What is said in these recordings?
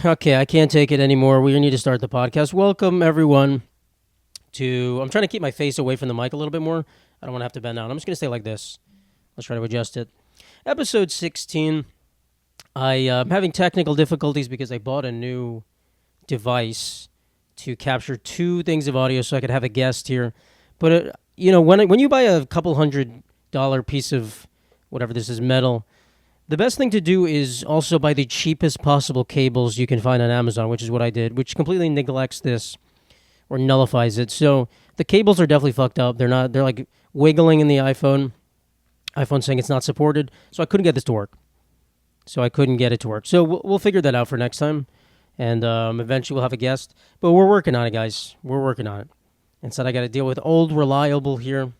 Okay, I can't take it anymore. We need to start the podcast. Welcome, everyone, to... I'm trying to keep my face away from the mic a little bit more. I don't want to have to bend down. I'm just going to stay like this. Let's try to adjust it. Episode 16. I'm having technical difficulties because I bought a new device to capture two things of audio so I could have a guest here. But, when you buy a couple $100 piece of whatever this is, metal... The best thing to do is also buy the cheapest possible cables you can find on Amazon, which is what I did, which completely neglects this or nullifies it. So the cables are definitely fucked up. They're like wiggling in the iPhone saying it's not supported. So I couldn't get this to work. So we'll figure that out for next time. And eventually we'll have a guest. But we're working on it, guys. We're working on it. Instead, I got to deal with old reliable here.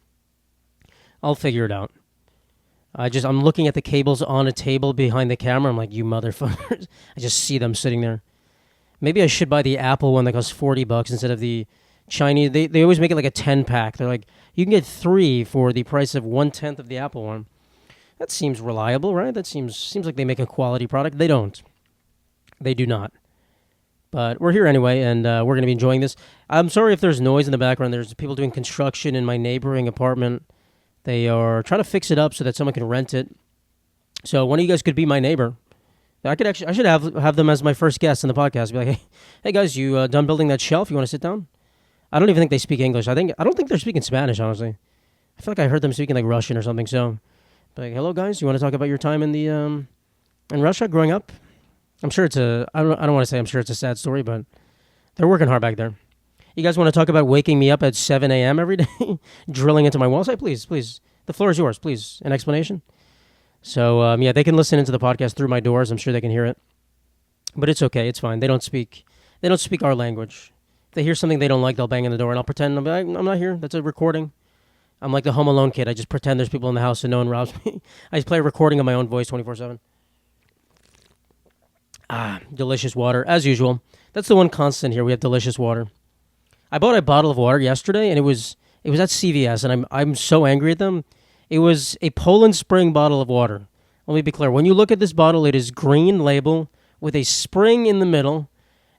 I'll figure it out. I'm looking at the cables on a table behind the camera. I'm like, you motherfuckers. I just see them sitting there. Maybe I should buy the Apple one that costs $40 instead of the Chinese. They always make it like a 10-pack. They're like, you can get 3 for the price of 1/10 of the Apple one. That seems reliable, right? That seems like they make a quality product. They don't. They do not. But we're here anyway, and we're going to be enjoying this. I'm sorry if there's noise in the background. There's people doing construction in my neighboring apartment. They are trying to fix it up so that someone can rent it. So one of you guys could be my neighbor. I should have them as my first guest in the podcast. Be like, hey guys, you done building that shelf? You want to sit down? I don't even think they speak English. I don't think they're speaking Spanish, honestly. I feel like I heard them speaking like Russian or something. So, like, hello guys, you want to talk about your time in the in Russia growing up? I'm sure I don't want to say I'm sure it's a sad story, but they're working hard back there. You guys want to talk about waking me up at 7 a.m. every day, drilling into my walls? Hey, please. The floor is yours, please. An explanation? So, they can listen into the podcast through my doors. I'm sure they can hear it. But it's okay. It's fine. They don't speak our language. If they hear something they don't like, they'll bang on the door, and I'll pretend I'm not here. That's a recording. I'm like the Home Alone kid. I just pretend there's people in the house and no one robs me. I just play a recording of my own voice 24/7. Delicious water, as usual. That's the one constant here. We have delicious water. I bought a bottle of water yesterday, and it was at CVS, and I'm so angry at them. It was a Poland Spring bottle of water. Let me be clear. When you look at this bottle, it is green label with a spring in the middle,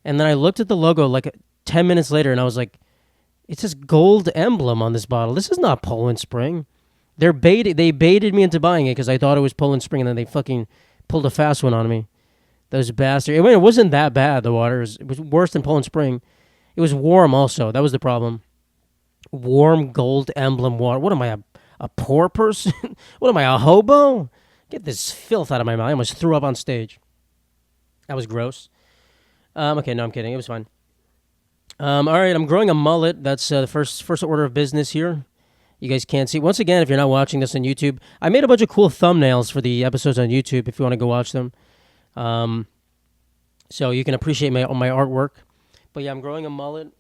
and then I looked at the logo like 10 minutes later, and I was like, it says gold emblem on this bottle. This is not Poland Spring. They baited me into buying it because I thought it was Poland Spring, and then they fucking pulled a fast one on me. Those bastards. I mean, it wasn't that bad, the water. It was worse than Poland Spring. It was warm also. That was the problem. Warm gold emblem water. What am I, a poor person? What am I, a hobo? Get this filth out of my mouth. I almost threw up on stage. That was gross. Okay, no, I'm kidding. It was fine. All right, I'm growing a mullet. That's the first order of business here. You guys can't see. Once again, if you're not watching this on YouTube, I made a bunch of cool thumbnails for the episodes on YouTube if you want to go watch them. So you can appreciate my artwork. But yeah, I'm growing a mullet.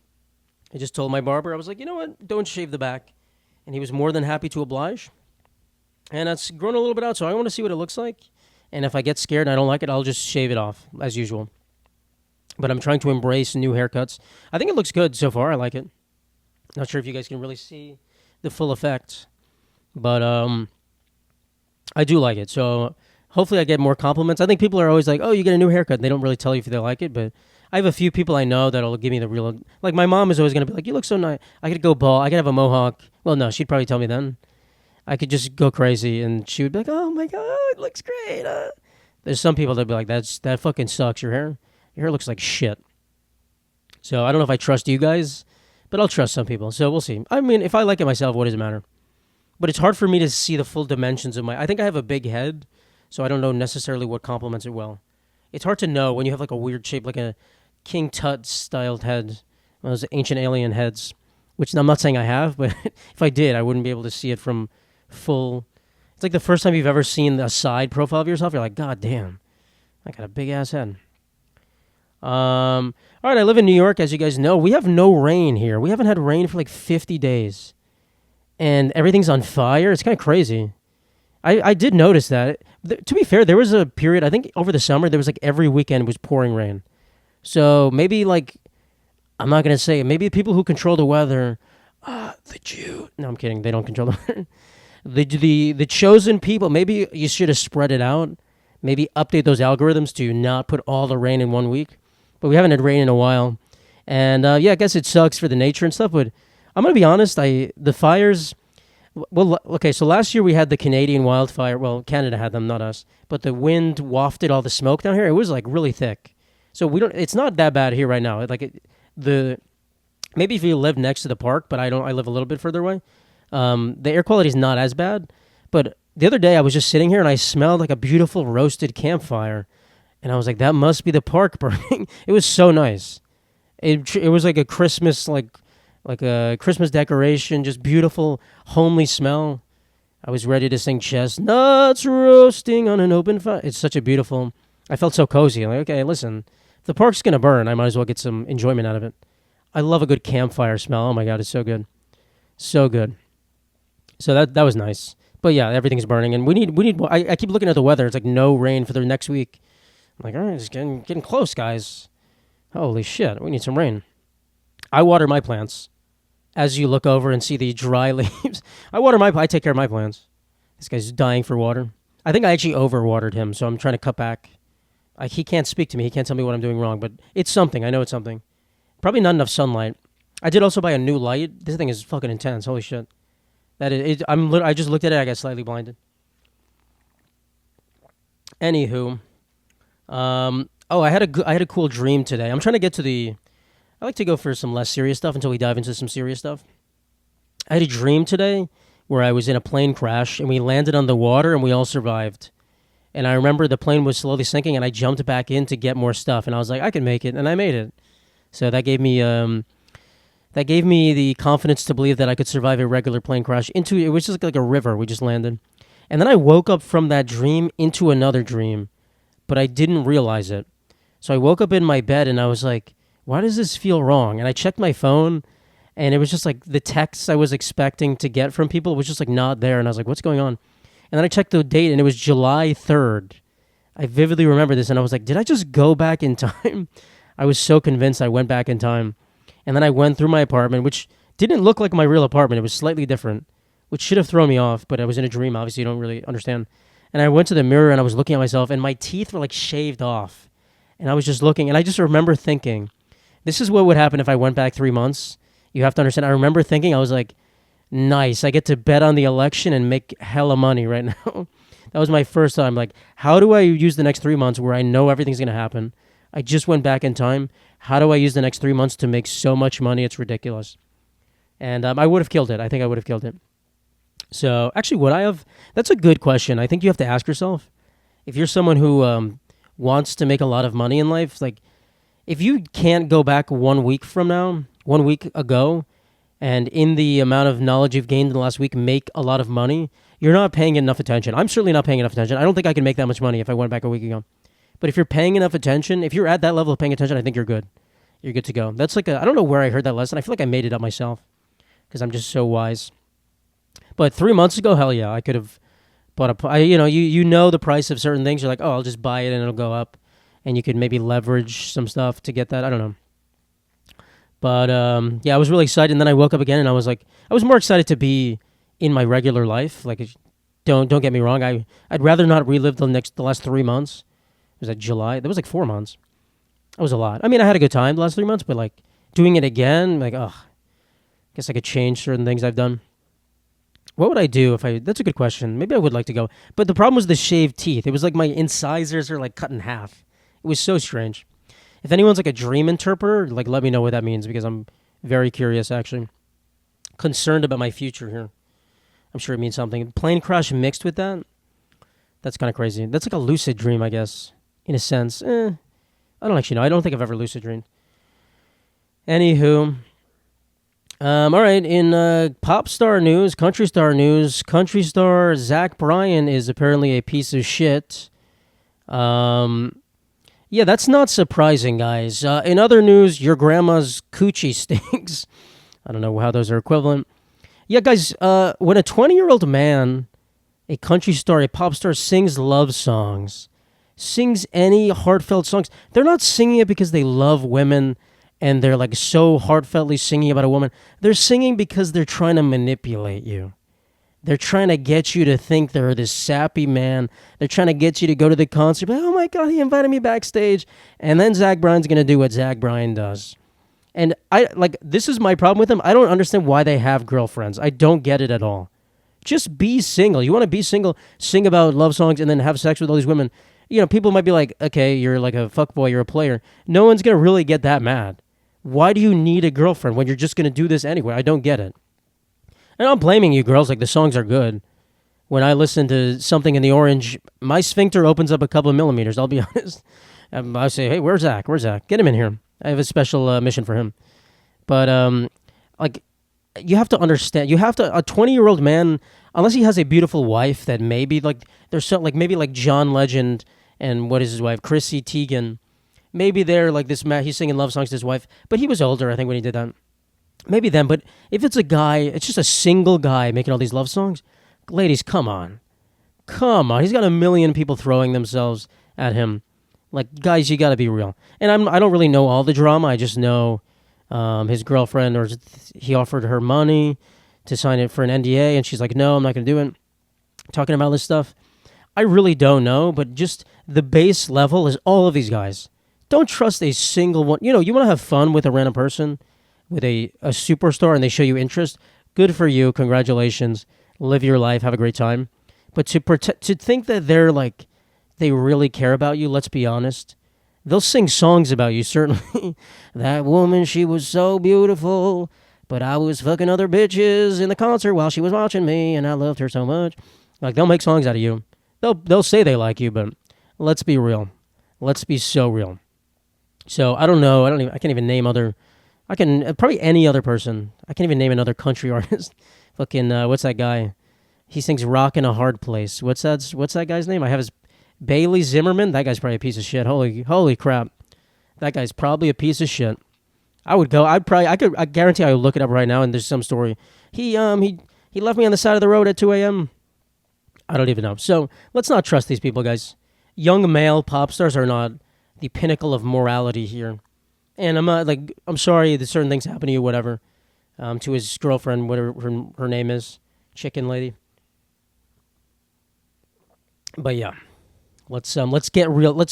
I just told my barber, I was like, you know what? Don't shave the back. And he was more than happy to oblige. And it's grown a little bit out, so I want to see what it looks like. And if I get scared and I don't like it, I'll just shave it off, as usual. But I'm trying to embrace new haircuts. I think it looks good so far. I like it. Not sure if you guys can really see the full effect. But I do like it. So hopefully I get more compliments. I think people are always like, oh, you get a new haircut. And they don't really tell you if they like it, but I have a few people I know that'll give me the real... Like, my mom is always going to be like, you look so nice. I could go bald. I could have a mohawk. Well, no, she'd probably tell me then. I could just go crazy, and she would be like, oh, my God, it looks great. There's some people that'd be like, that fucking sucks. Your hair looks like shit. So I don't know if I trust you guys, but I'll trust some people. So we'll see. I mean, if I like it myself, what does it matter? But it's hard for me to see the full dimensions of I think I have a big head, so I don't know necessarily what complements it well. It's hard to know when you have like a weird shape, like a King Tut styled head, one of those ancient alien heads, which I'm not saying I have, but if I did, I wouldn't be able to see it from full. It's like the first time you've ever seen a side profile of yourself. You're like, God damn, I got a big ass head. All right, I live in New York, as you guys know. We have no rain here. We haven't had rain for like 50 days, and everything's on fire. It's kind of crazy. I did notice that. To be fair, there was a period, I think over the summer, there was like every weekend was pouring rain. So maybe like, I'm not going to say it, maybe people who control the weather, the Jew. No, I'm kidding. They don't control the weather. The chosen people, maybe you should have spread it out. Maybe update those algorithms to not put all the rain in one week. but we haven't had rain in a while. And yeah, I guess it sucks for the nature and stuff. But I'm gonna be honest. The fires. Well, okay. So last year we had the Canadian wildfire. Well, Canada had them, not us. But the wind wafted all the smoke down here. It was like really thick. So we don't. It's not that bad here right now. The maybe if you live next to the park, but I don't. I live a little bit further away. The air quality is not as bad. But the other day I was just sitting here and I smelled like a beautiful roasted campfire, and I was like, that must be the park burning. It was so nice. It was like a Christmas like a Christmas decoration, just beautiful homely smell. I was ready to sing chestnuts roasting on an open fire. It's such a beautiful. I felt so cozy. I'm like, okay, listen, if the park's gonna burn, I might as well get some enjoyment out of it. I love a good campfire smell. Oh my god, it's so good, so good. So that was nice. But yeah, everything's burning, and we need. I keep looking at the weather. It's like no rain for the next week. I'm like, all right, it's getting close, guys. Holy shit, we need some rain. I water my plants. As you look over and see the dry leaves, I take care of my plants. This guy's dying for water. I think I actually overwatered him, so I'm trying to cut back. He can't speak to me. He can't tell me what I'm doing wrong, but it's something. I know it's something. Probably not enough sunlight. I did also buy a new light. This thing is fucking intense. Holy shit. I just looked at it. I got slightly blinded. Anywho, I had a cool dream today. I'm trying to get to the. I like to go for some less serious stuff until we dive into some serious stuff. I had a dream today where I was in a plane crash and we landed on the water and we all survived. And I remember the plane was slowly sinking and I jumped back in to get more stuff and I was like, I can make it, and I made it. So that gave me the confidence to believe that I could survive a regular plane crash. It was just like a river. We just landed, and then I woke up from that dream into another dream, but I didn't realize it. So I woke up in my bed and I was like, why does this feel wrong? And I checked my phone, and it was just like the texts I was expecting to get from people was just like not there. And I was like, what's going on? And then I checked the date, and it was July 3rd. I vividly remember this, and I was like, did I just go back in time? I was so convinced I went back in time. And then I went through my apartment, which didn't look like my real apartment. It was slightly different, which should have thrown me off, but I was in a dream. Obviously, you don't really understand. And I went to the mirror, and I was looking at myself, and my teeth were like shaved off. And I was just looking, and I just remember thinking, this is what would happen if I went back 3 months. You have to understand. I remember thinking, I was like, nice. I get to bet on the election and make hella money right now. That was my first time. Like, how do I use the next 3 months where I know everything's going to happen? I just went back in time. How do I use the next 3 months to make so much money? It's ridiculous. And I would have killed it. I think I would have killed it. So, actually, would I have? That's a good question. I think you have to ask yourself. If you're someone who wants to make a lot of money in life, like, if you can't go back 1 week from now, 1 week ago, and in the amount of knowledge you've gained in the last week, make a lot of money, you're not paying enough attention. I'm certainly not paying enough attention. I don't think I can make that much money if I went back a week ago. But if you're paying enough attention, if you're at that level of paying attention, I think you're good. You're good to go. That's like I don't know where I heard that lesson. I feel like I made it up myself because I'm just so wise. But 3 months ago, hell yeah, I could have bought you know the price of certain things. You're like, oh, I'll just buy it and it'll go up. And you could maybe leverage some stuff to get that. I don't know. But yeah, I was really excited. And then I woke up again and I was like, I was more excited to be in my regular life. Like, don't get me wrong. I'd rather not relive the last 3 months. It was like July. That was like 4 months. That was a lot. I mean, I had a good time the last 3 months, but like doing it again, like, I guess I could change certain things I've done. What would I do if that's a good question. Maybe I would like to go. But the problem was the shaved teeth. It was like my incisors are like cut in half. It was so strange. If anyone's like a dream interpreter, like let me know what that means because I'm very curious actually. Concerned about my future here. I'm sure it means something. Plane crash mixed with that? That's kind of crazy. That's like a lucid dream, I guess, in a sense. I don't actually know. I don't think I've ever lucid dreamed. Anywho. All right, in pop star news, country star Zach Bryan is apparently a piece of shit. Yeah, that's not surprising, guys. In other news, your grandma's coochie stinks. I don't know how those are equivalent. Yeah, guys, when a 20-year-old man, a country star, a pop star, sings love songs, sings any heartfelt songs, they're not singing it because they love women and they're like so heartfeltly singing about a woman. They're singing because they're trying to manipulate you. They're trying to get you to think they're this sappy man. They're trying to get you to go to the concert. But, oh my God, he invited me backstage. And then Zach Bryan's going to do what Zach Bryan does. And this is my problem with them. I don't understand why they have girlfriends. I don't get it at all. Just be single. You want to be single, sing about love songs, and then have sex with all these women. People might be like, okay, you're like a fuckboy, you're a player. No one's going to really get that mad. Why do you need a girlfriend when you're just going to do this anyway? I don't get it. And I'm blaming you girls, like the songs are good. When I listen to Something in the Orange, my sphincter opens up a couple of millimeters, I'll be honest. I say, hey, where's Zach? Get him in here. I have a special mission for him. But, you have to understand, a 20-year-old man, unless he has a beautiful wife that maybe, there's so, maybe like John Legend and what is his wife, Chrissy Teigen. Maybe they're like this man, he's singing love songs to his wife, but he was older, I think, when he did that. Maybe then, but if it's a guy, it's just a single guy making all these love songs. Ladies, come on. Come on. He's got a million people throwing themselves at him. Guys, you got to be real. And I don't really know all the drama. I just know his girlfriend, or he offered her money to sign it for an NDA, and she's like, no, I'm not going to do it. Talking about this stuff. I really don't know, but just the base level is all of these guys. Don't trust a single one. You want to have fun with a random person, with a superstar, and they show you interest. Good for you. Congratulations. Live your life. Have a great time. But to think that they really care about you, let's be honest. They'll sing songs about you, certainly. That woman, she was so beautiful, but I was fucking other bitches in the concert while she was watching me, and I loved her so much. They'll make songs out of you. They'll say they like you, but let's be real. Let's be so real. So I don't know. I can't even name other. I can probably any other person. I can't even name another country artist. Fucking what's that guy? He sings "Rock in a Hard Place." What's that guy's name? I have his Bailey Zimmerman. That guy's probably a piece of shit. Holy crap, that guy's probably a piece of shit. I guarantee I would look it up right now, and there's some story. He left me on the side of the road at 2 a.m. I don't even know. So let's not trust these people, guys. Young male pop stars are not the pinnacle of morality here. And I'm sorry that certain things happen to you, whatever. To his girlfriend, whatever her name is, chicken lady. But yeah, let's get real.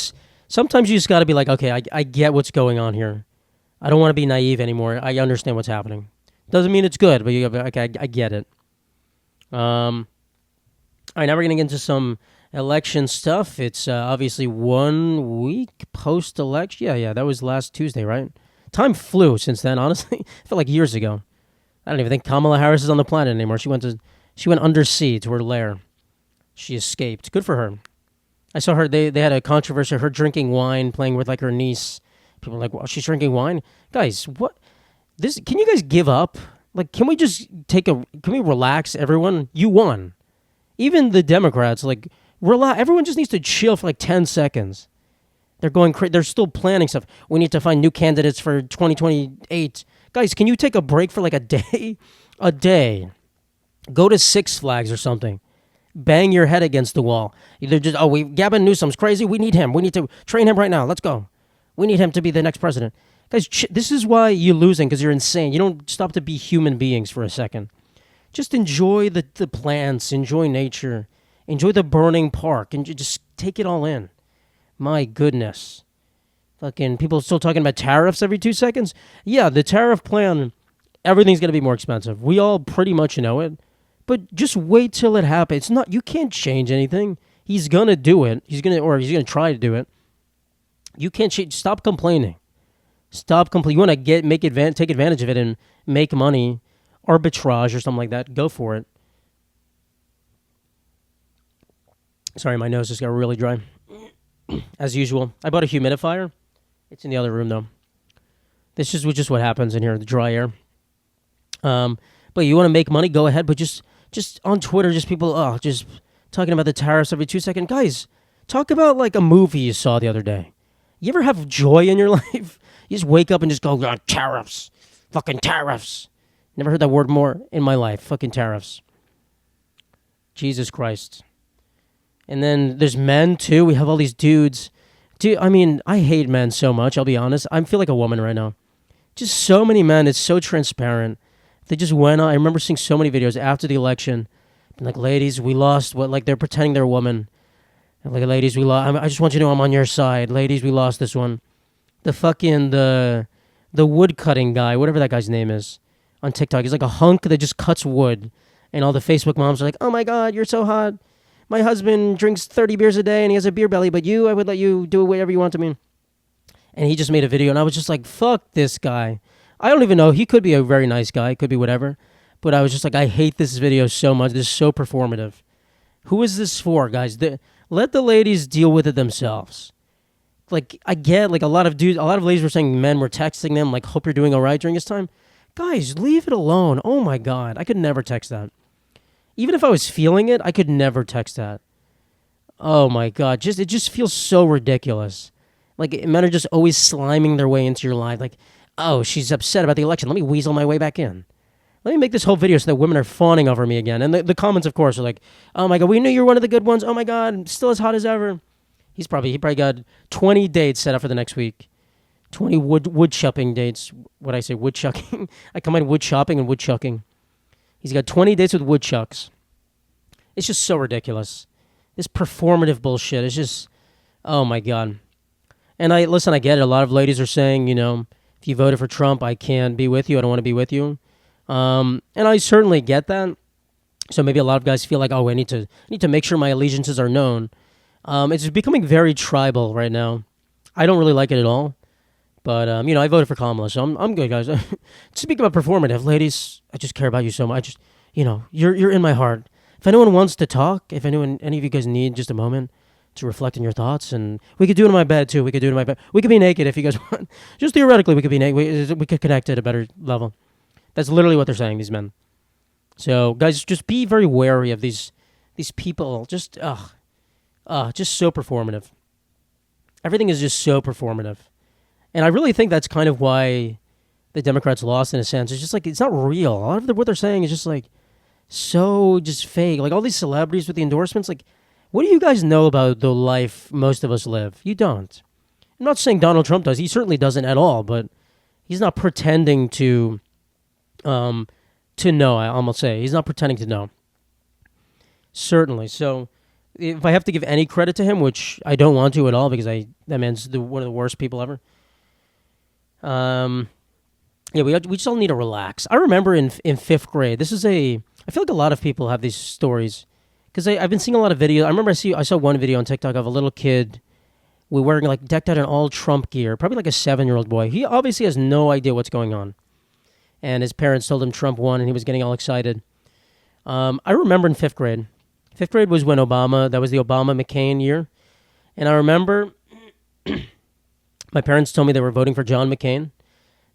Sometimes you just got to be like, okay, I get what's going on here. I don't want to be naive anymore. I understand what's happening. Doesn't mean it's good, but I get it. All right, now we're gonna get into some election stuff. It's obviously 1 week post-election. Yeah, that was last Tuesday, right? Time flew since then, honestly. I felt like years ago. I don't even think Kamala Harris is on the planet anymore. She went undersea to her lair. She escaped. Good for her. I saw her, they had a controversy, her drinking wine, playing with her niece. People were like, well, she's drinking wine? Guys, what? Can you guys give up? Can we just can we relax, everyone? You won. Even the Democrats, relax. Everyone just needs to chill for 10 seconds. They're going crazy. They're still planning stuff. We need to find new candidates for 2028. Guys, can you take a break for a day? A day. Go to Six Flags or something. Bang your head against the wall. Either just, Gavin Newsom's crazy. We need him. We need to train him right now. Let's go. We need him to be the next president. Guys, this is why you're losing, because you're insane. You don't stop to be human beings for a second. Just enjoy the plants, enjoy nature, enjoy the burning park, and just take it all in. My goodness. Fucking people still talking about tariffs every 2 seconds? Yeah, the tariff plan, everything's going to be more expensive. We all pretty much know it. But just wait till it happens. You can't change anything. He's going to do it. He's going to try to do it. You can't change. Stop complaining. Stop complaining. You want to take advantage of it and make money, arbitrage or something like that. Go for it. Sorry, my nose just got really dry. As usual. I bought a humidifier. It's in the other room, though. This is just what happens in here, the dry air. But you want to make money, go ahead. But just on Twitter, just people, just talking about the tariffs every 2 seconds. Guys, talk about a movie you saw the other day. You ever have joy in your life? You just wake up and just go, tariffs. Fucking tariffs. Never heard that word more in my life. Fucking tariffs. Jesus Christ. And then there's men, too. We have all these dudes. Dude, I hate men so much, I'll be honest. I feel like a woman right now. Just so many men. It's so transparent. They just went on. I remember seeing so many videos after the election. Like, ladies, we lost what? Like, they're pretending they're a woman. Like, ladies, we lost. I just want you to know I'm on your side. Ladies, we lost this one. The wood cutting guy, whatever that guy's name is, on TikTok. He's like a hunk that just cuts wood, and all the Facebook moms are like, "Oh my God, you're so hot. My husband drinks 30 beers a day and he has a beer belly, but I would let you do whatever you want to me." And he just made a video, and I was just like, "Fuck this guy." I don't even know. He could be a very nice guy. Could be whatever. But I was just like, I hate this video so much. This is so performative. Who is this for, guys? Let the ladies deal with it themselves. Like, I get, like, a lot of ladies were saying men were texting them, like, hope you're doing all right during this time. Guys, leave it alone. Oh my God. I could never text that. Even if I was feeling it, I could never text that. Oh my God. It just feels so ridiculous. Like, men are just always sliming their way into your life. Like, oh, she's upset about the election. Let me weasel my way back in. Let me make this whole video so that women are fawning over me again. And the comments, of course, are like, oh my God, we knew you were one of the good ones. Oh my God, still as hot as ever. He probably got 20 dates set up for the next week. 20 wood chopping dates. What I say, wood chucking? I combine wood chopping and wood chucking. He's got 20 dates with woodchucks. It's just so ridiculous. This performative bullshit is just, oh my God. And I get it. A lot of ladies are saying, if you voted for Trump, I can't be with you. I don't want to be with you. And I certainly get that. So maybe a lot of guys feel like, oh, I need to make sure my allegiances are known. It's becoming very tribal right now. I don't really like it at all. But, I voted for Kamala, so I'm good, guys. Speaking about performative, ladies, I just care about you so much. You're in my heart. If anyone wants to talk, any of you guys need just a moment to reflect on your thoughts, and we could do it in my bed, too. We could be naked if you guys want. Just theoretically, we could be naked. We could connect at a better level. That's literally what they're saying, these men. So, guys, just be very wary of these people. Just so performative. Everything is just so performative. And I really think that's kind of why the Democrats lost, in a sense. It's just like, it's not real. A lot of what they're saying is just like, so just fake. Like all these celebrities with the endorsements, like, what do you guys know about the life most of us live? You don't. I'm not saying Donald Trump does. He certainly doesn't at all, but he's not pretending to know. I almost say he's not pretending to know. Certainly. So if I have to give any credit to him, which I don't want to at all, because that man's one of the worst people ever. We just all need to relax. I remember in fifth grade. I feel like a lot of people have these stories, because I've been seeing a lot of videos. I remember I saw one video on TikTok of a little kid wearing like decked out in all Trump gear, probably like a 7-year-old boy. He obviously has no idea what's going on. And his parents told him Trump won, and he was getting all excited. I remember in fifth grade. Fifth grade was when that was the Obama-McCain year. And I remember my parents told me they were voting for John McCain.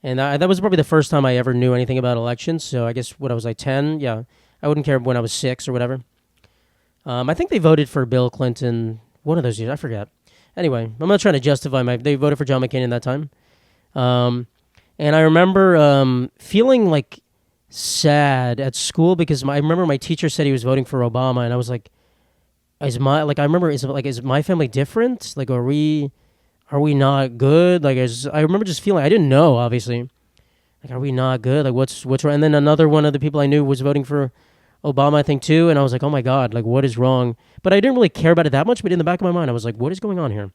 And that was probably the first time I ever knew anything about elections. So I guess when I was like 10, yeah, I wouldn't care when I was 6 or whatever. I think they voted for Bill Clinton one of those years. I forget. Anyway, I'm not trying to justify they voted for John McCain in that time. And I remember feeling like sad at school because I remember my teacher said he was voting for Obama, and I was like, is my family different? Like, are we not good? Like, I remember just feeling, I didn't know, obviously. Like, are we not good? Like, what's wrong? And then another one of the people I knew was voting for Obama, I think, too. And I was like, oh my God, like, what is wrong? But I didn't really care about it that much. But in the back of my mind, I was like, what is going on here?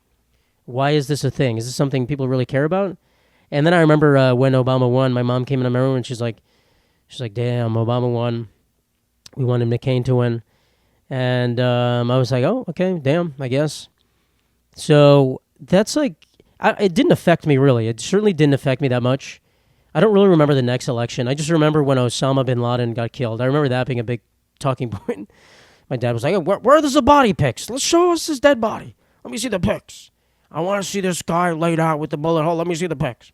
Why is this a thing? Is this something people really care about? And then I remember when Obama won, my mom came into my room and she's like, damn, Obama won. We wanted McCain to win. And I was like, oh, okay, damn, I guess. So that's like, it didn't affect me really. It certainly didn't affect me that much. I don't really remember the next election. I just remember when Osama bin Laden got killed. I remember that being a big talking point. My dad was like, where are the body pics? Let's show us his dead body. Let me see the pics. I want to see this guy laid out with the bullet hole. Let me see the pics.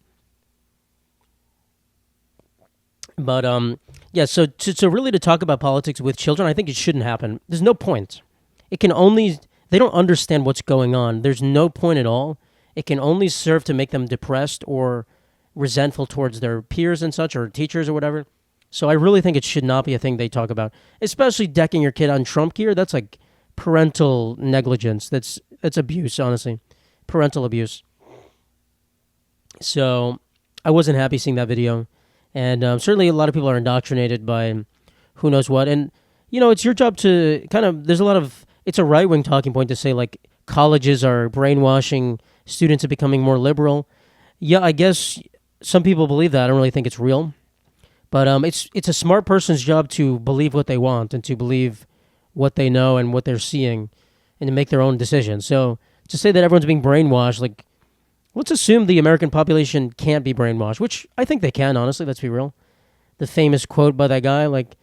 But, so really to talk about politics with children, I think it shouldn't happen. There's no point. They don't understand what's going on. There's no point at all. It can only serve to make them depressed or resentful towards their peers and such, or teachers or whatever. So I really think it should not be a thing they talk about, especially decking your kid on Trump gear. That's like parental negligence. That's abuse, honestly. Parental abuse. So I wasn't happy seeing that video. And certainly a lot of people are indoctrinated by who knows what. And it's your job to kind of. There's a lot of. It's a right wing talking point to say like colleges are brainwashing students into becoming more liberal. Yeah, I guess some people believe that. I don't really think it's real, but it's a smart person's job to believe what they want and to believe what they know and what they're seeing, and to make their own decisions. So to say that everyone's being brainwashed, like let's assume the American population can't be brainwashed, which I think they can. Honestly, let's be real. The famous quote by that guy, like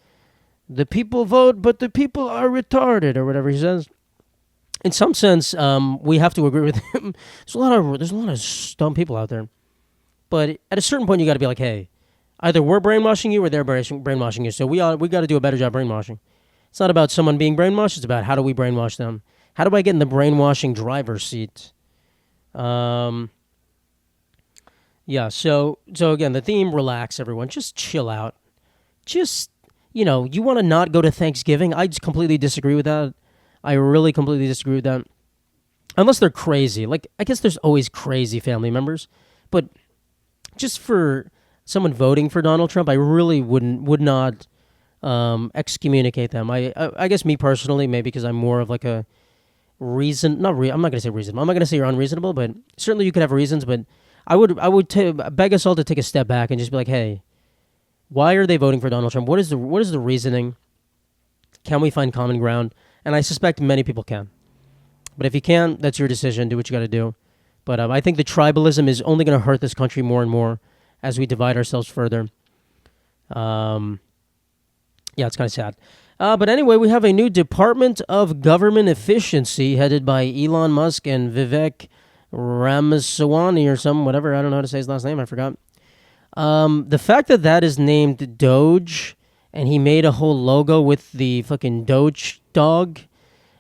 the people vote, but the people are retarded, or whatever he says. In some sense, we have to agree with him. There's a lot of dumb people out there, but at a certain point, you got to be like, hey, either we're brainwashing you or they're brainwashing you. So we got to do a better job brainwashing. It's not about someone being brainwashed. It's about how do we brainwash them? How do I get in the brainwashing driver's seat? Yeah. So again, the theme: relax, everyone. Just chill out. Just you want to not go to Thanksgiving. I just completely disagree with that. I really completely disagree with that. Unless they're crazy. Like, I guess there's always crazy family members. But just for someone voting for Donald Trump, I really would not excommunicate them. I guess me personally, maybe because I'm more of like a I'm not going to say reasonable. I'm not going to say you're unreasonable, but certainly you could have reasons. But I would beg us all to take a step back and just be like, hey, why are they voting for Donald Trump? What is the reasoning? Can we find common ground? And I suspect many people can. But if you can't, that's your decision. Do what you got to do. But I think the tribalism is only going to hurt this country more and more as we divide ourselves further. Yeah, it's kind of sad. But anyway, we have a new Department of Government Efficiency headed by Elon Musk and Vivek Ramaswamy or some whatever. I don't know how to say his last name. I forgot. The fact that is named Doge, and he made a whole logo with the fucking Doge dog,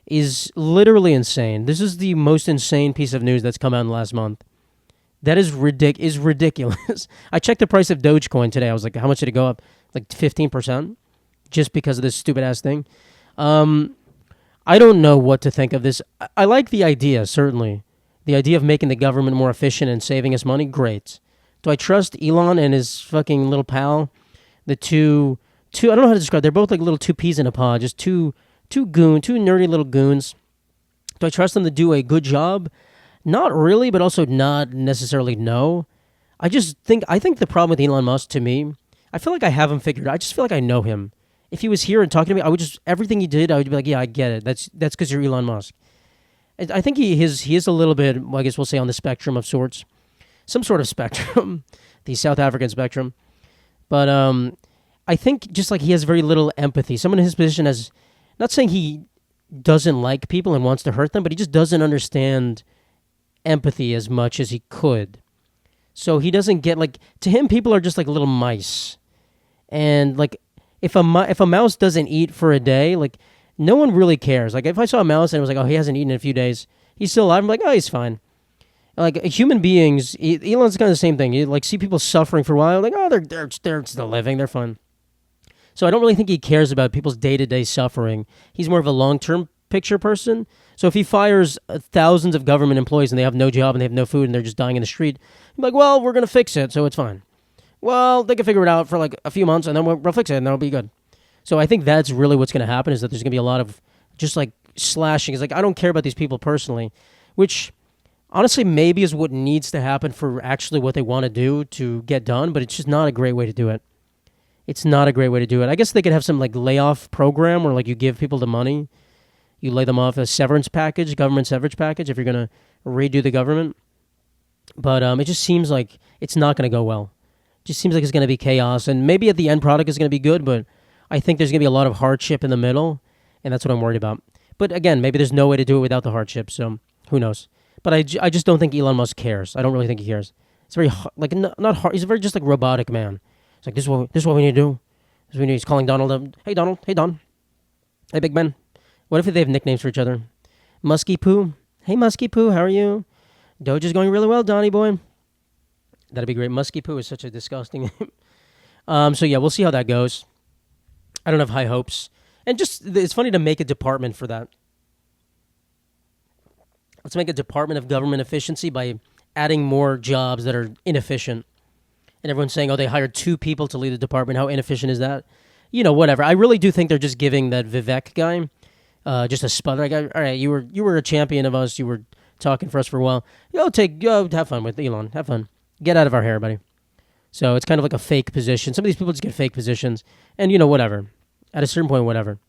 is literally insane. This is the most insane piece of news that's come out in the last month. That is ridiculous. I checked the price of Dogecoin today. I was like, how much did it go up? Like 15%, just because of this stupid ass thing. I don't know what to think of this. I like the idea, certainly. The idea of making the government more efficient and saving us money, great. Do I trust Elon and his fucking little pal? The two I don't know how to describe. They're both like little two peas in a pod, just two nerdy little goons. Do I trust them to do a good job? Not really, but also not necessarily no. I think the problem with Elon Musk, to me, I feel like I have him figured out. I just feel like I know him. If he was here and talking to me, I would just, everything he did, I would be like, yeah, I get it. That's because you're Elon Musk. I think he is a little bit, I guess we'll say, on the spectrum of sorts. Some sort of spectrum. The South African spectrum. But I think just like he has very little empathy. Someone in his position has, not saying he doesn't like people and wants to hurt them, but he just doesn't understand empathy as much as he could. So he doesn't get, like, to him, people are just like little mice. And like, if a mouse doesn't eat for a day, like, no one really cares. Like, if I saw a mouse and it was like, oh, he hasn't eaten in a few days, he's still alive, I'm like, oh, he's fine. Like, human beings, Elon's kind of the same thing. You like see people suffering for a while, like, oh, they're still living, they're fine. So I don't really think he cares about people's day-to-day suffering. He's more of a long-term picture person. So if he fires thousands of government employees and they have no job and they have no food and they're just dying in the street, I'm like, well, we're going to fix it, so it's fine. Well, they can figure it out for like a few months and then we'll fix it and that'll be good. So I think that's really what's going to happen, is that there's going to be a lot of just like slashing. It's like, I don't care about these people personally, which honestly maybe is what needs to happen for actually what they want to do to get done, but it's just not a great way to do it. It's not a great way to do it. I guess they could have some like layoff program where like you give people the money, you lay them off a severance package, government severance package, if you're going to redo the government. But it just seems like it's not going to go well. It just seems like it's going to be chaos, and maybe at the end product is going to be good, but I think there's going to be a lot of hardship in the middle, and that's what I'm worried about. But again, maybe there's no way to do it without the hardship, so who knows. But I just don't think Elon Musk cares. I don't really think he cares. It's very, like, not hard. He's a very just like robotic man. It's like, this is what we need to do. This is what we need. He's calling Donald up. Hey, Donald. Hey, Don. Hey, Big Ben. What if they have nicknames for each other? Musky Poo. Hey, Musky Poo. How are you? Doge is going really well, Donnie boy. That'd be great. Musky Poo is such a disgusting name. So, yeah, we'll see how that goes. I don't have high hopes. And just, it's funny to make a department for that. Let's make a Department of Government Efficiency by adding more jobs that are inefficient. And everyone's saying, oh, they hired 2 people to lead the department. How inefficient is that? whatever. I really do think they're just giving that Vivek guy just a spot. Like, all right, you were a champion of us. You were talking for us for a while. Go have fun with Elon. Have fun. Get out of our hair, buddy. So it's kind of like a fake position. Some of these people just get fake positions, and whatever. At a certain point, whatever.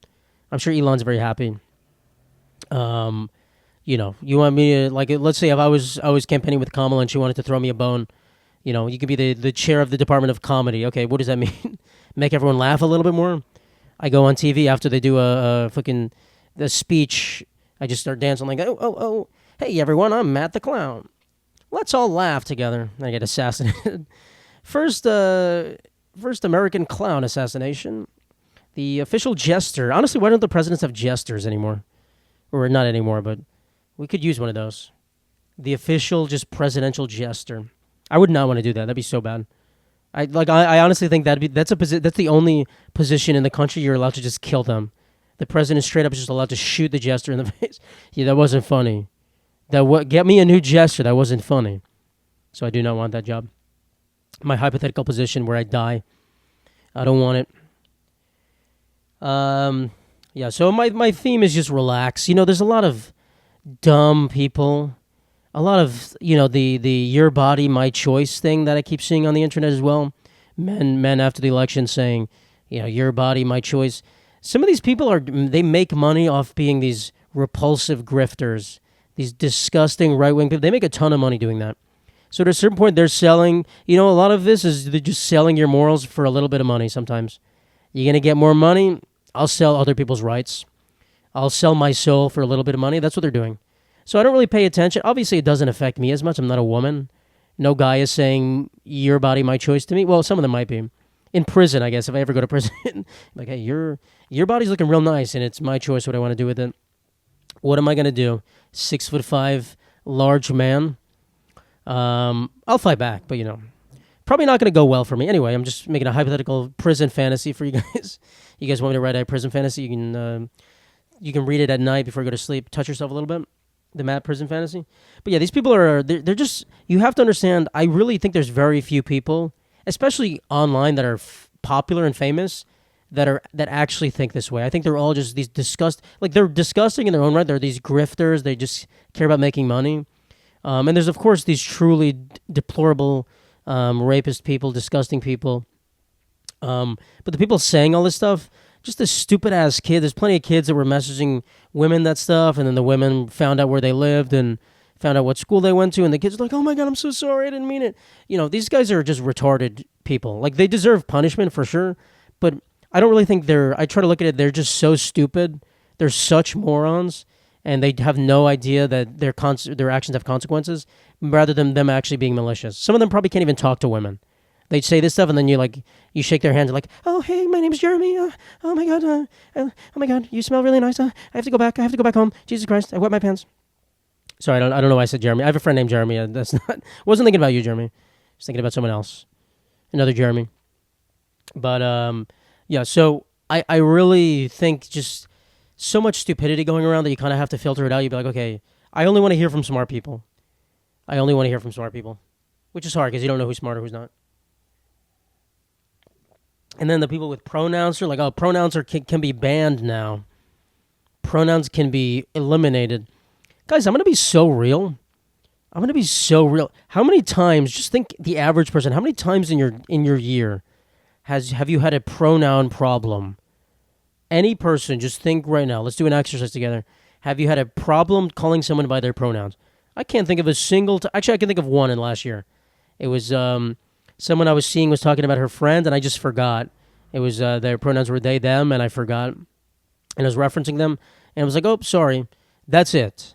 I'm sure Elon's very happy. You want me to, like, let's say if I was campaigning with Kamala and she wanted to throw me a bone, you could be the chair of the Department of Comedy. Okay, what does that mean? Make everyone laugh a little bit more? I go on TV after they do the speech. I just start dancing like, oh, hey everyone, I'm Matt the Clown. Let's all laugh together. I get assassinated. First American clown assassination. The official jester. Honestly, why don't the presidents have jesters anymore? Or not anymore, but we could use one of those. The official, just presidential jester. I would not want to do that. That'd be so bad. I honestly think that's the only position in the country you're allowed to just kill them. The president straight up is just allowed to shoot the jester in the face. Yeah, that wasn't funny. Get me a new jester. That wasn't funny. So I do not want that job. My hypothetical position where I die. I don't want it. Yeah, so my theme is just relax. There's a lot of dumb people. A lot of, the your body, my choice thing that I keep seeing on the internet as well. Men after the election saying, your body, my choice. Some of these people they make money off being these repulsive grifters, these disgusting right-wing people. They make a ton of money doing that. So at a certain point, they're selling, a lot of this is they're just selling your morals for a little bit of money sometimes. You're going to get more money? I'll sell other people's rights. I'll sell my soul for a little bit of money. That's what they're doing. So I don't really pay attention. Obviously, it doesn't affect me as much. I'm not a woman. No guy is saying, your body, my choice to me. Well, some of them might be. In prison, I guess, if I ever go to prison. Like, hey, your body's looking real nice, and it's my choice what I want to do with it. What am I going to do? 6'5", large man. I'll fight back, but, probably not going to go well for me. Anyway, I'm just making a hypothetical prison fantasy for you guys. You guys want me to write a prison fantasy? You can read it at night before you go to sleep. Touch yourself a little bit. The Mad Prison Fantasy. But yeah, these people they're just, you have to understand, I really think there's very few people, especially online, that are popular and famous, that actually think this way. I think they're all just these they're disgusting in their own right. They're these grifters. They just care about making money. And there's, of course, these truly deplorable rapist people, disgusting people. But the people saying all this stuff, just a stupid-ass kid. There's plenty of kids that were messaging women that stuff, and then the women found out where they lived and found out what school they went to, and the kids are like, oh my God, I'm so sorry, I didn't mean it. These guys are just retarded people. Like, they deserve punishment for sure, but I don't really think I try to look at it, they're just so stupid. They're such morons, and they have no idea that their actions have consequences, rather than them actually being malicious. Some of them probably can't even talk to women. They say this stuff, and then you shake their hands, like, oh, hey, my name's Jeremy. Oh my God, you smell really nice. I have to go back home. Jesus Christ, I wet my pants. Sorry, I don't know why I said Jeremy. I have a friend named Jeremy. Wasn't thinking about you, Jeremy. I was thinking about someone else, another Jeremy. But yeah. So I really think just so much stupidity going around that you kind of have to filter it out. You'd be like, okay, I only want to hear from smart people. Which is hard because you don't know who's smart or who's not. And then the people with pronouns are like, oh, pronouns can be banned now. Pronouns can be eliminated. Guys, I'm going to be so real. How many times, just think the average person, how many times in your year have you had a pronoun problem? Any person, just think right now. Let's do an exercise together. Have you had a problem calling someone by their pronouns? I can't think of a single actually, I can think of one in last year. It was someone I was seeing was talking about her friend, and I just forgot. It was their pronouns were they, them, and I forgot. And I was referencing them, and I was like, oh, sorry. That's it.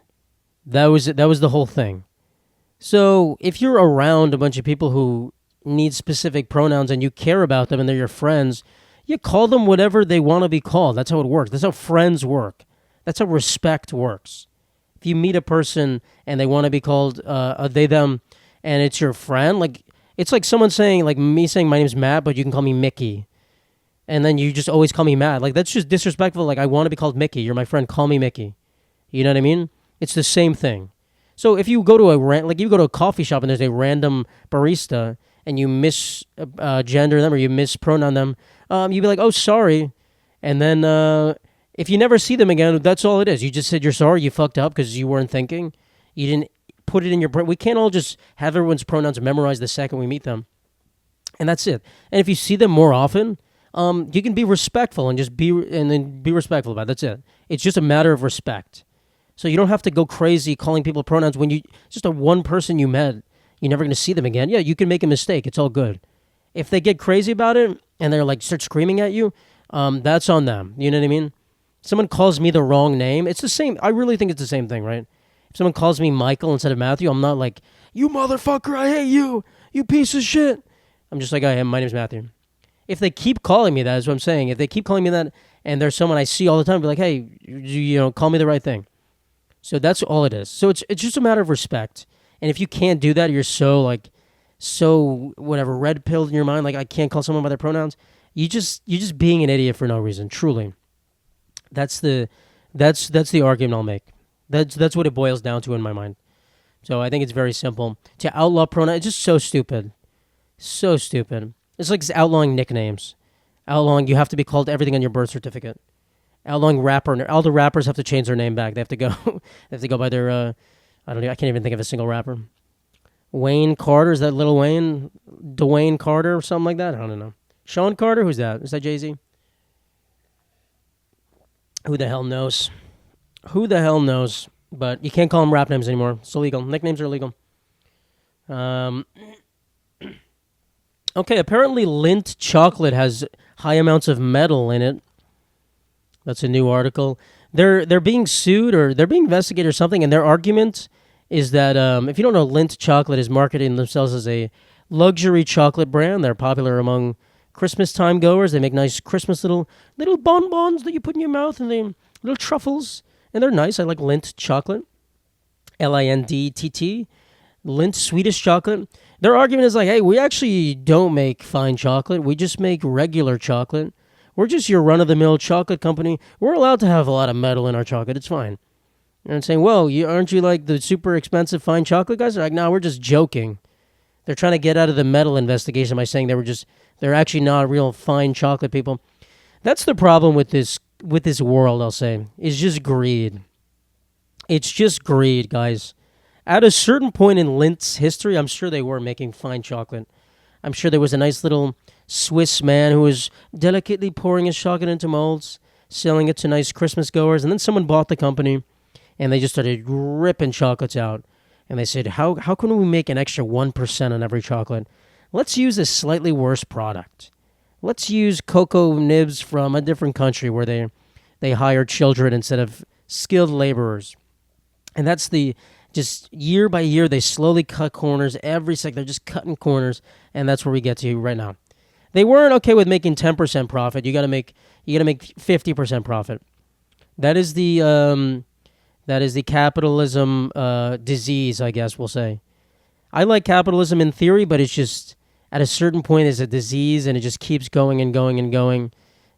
That was the whole thing. So if you're around a bunch of people who need specific pronouns and you care about them and they're your friends, you call them whatever they want to be called. That's how it works. That's how friends work. That's how respect works. If you meet a person and they want to be called they, them, and it's your friend, like, it's like someone saying, like me saying my name's Matt, but you can call me Mickey. And then you just always call me Matt. Like, that's just disrespectful. Like, I want to be called Mickey. You're my friend. Call me Mickey. You know what I mean? It's the same thing. So if you go to a coffee shop and there's a random barista and you misgender them or you mispronoun them, you'd be like, oh, sorry. And then if you never see them again, that's all it is. You just said you're sorry, you fucked up because you weren't thinking. You didn't put it in your brain. We can't all just have everyone's pronouns memorized the second we meet them. And that's it. And if you see them more often, you can be respectful and then be respectful about it. That's it. It's just a matter of respect. So you don't have to go crazy calling people pronouns when just a one person you met, you're never going to see them again. Yeah, you can make a mistake. It's all good. If they get crazy about it and they're like start screaming at you, that's on them. You know what I mean? Someone calls me the wrong name. It's the same. I really think it's the same thing, right? If someone calls me Michael instead of Matthew, I'm not like, you motherfucker, I hate you, you piece of shit. I'm just like, my name's Matthew. If they keep calling me that, is what I'm saying. If they keep calling me that and there's someone I see all the time, be like, hey, call me the right thing. So that's all it is. So it's just a matter of respect. And if you can't do that, you're so whatever, red-pilled in your mind, like I can't call someone by their pronouns, you're just being an idiot for no reason, truly. That's the argument I'll make. That's what it boils down to in my mind. So I think it's very simple. To outlaw pronouns, it's just so stupid. So stupid. It's like outlawing nicknames. Outlawing, you have to be called everything on your birth certificate. Outlawing all the rappers have to change their name back. They have to go they have to go by their I can't even think of a single rapper. Wayne Carter, is that Lil Wayne? Dwayne Carter or something like that? I don't know. Sean Carter, who's that? Is that Jay-Z? Who the hell knows? Who the hell knows? But you can't call them rap names anymore. It's illegal. Nicknames are illegal. Okay, apparently Lindt chocolate has high amounts of metal in it. That's a new article. They're being sued or they're being investigated or something, and their argument is that if you don't know, Lindt chocolate is marketing themselves as a luxury chocolate brand. They're popular among Christmas time goers. They make nice Christmas little bonbons that you put in your mouth, and they little truffles, and they're nice. I like Lindt chocolate, Lindtt, Lindt Swedish chocolate. Their argument is like, hey, we actually don't make fine chocolate. We just make regular chocolate. We're just your run-of-the-mill chocolate company. We're allowed to have a lot of metal in our chocolate. It's fine. And I'm saying, well, aren't you like the super expensive fine chocolate guys? They're like, no, we're just joking. They're trying to get out of the metal investigation by saying they're actually not real fine chocolate people. That's the problem with this world, I'll say, is just greed. It's just greed, guys. At a certain point in Lindt's history, I'm sure they were making fine chocolate. I'm sure there was a nice little Swiss man who was delicately pouring his chocolate into molds, selling it to nice Christmas goers, and then someone bought the company, and they just started ripping chocolates out. And they said, how can we make an extra 1% on every chocolate? Let's use a slightly worse product. Let's use cocoa nibs from a different country where they hire children instead of skilled laborers. And that's just year by year, they slowly cut corners every second. They're just cutting corners, and that's where we get to right now. They weren't okay with making 10% profit. You got to make 50% profit. That is the capitalism disease, I guess we'll say. I like capitalism in theory, but it's just at a certain point it's a disease, and it just keeps going and going and going.